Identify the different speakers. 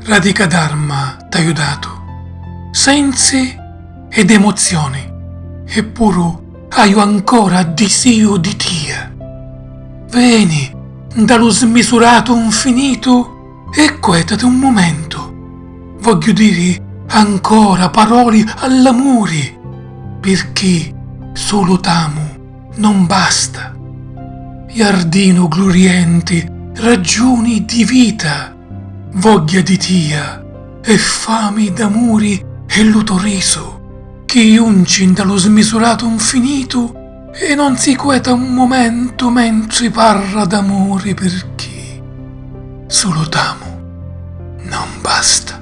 Speaker 1: Radhika Dharma t'ha dato sensi ed emozioni, eppure hai ancora disio di Tia. Vieni dallo smisurato infinito e quietati un momento. Voglio dire ancora parole all'amore, perché solo t'amo non basta. Giardino gloriente, ragioni di vita, voglia di Tia e fame d'amore e l'utoriso, che uncin dallo smisurato infinito e non si quieta un momento mentre parla d'amore, perché solo t'amo non basta.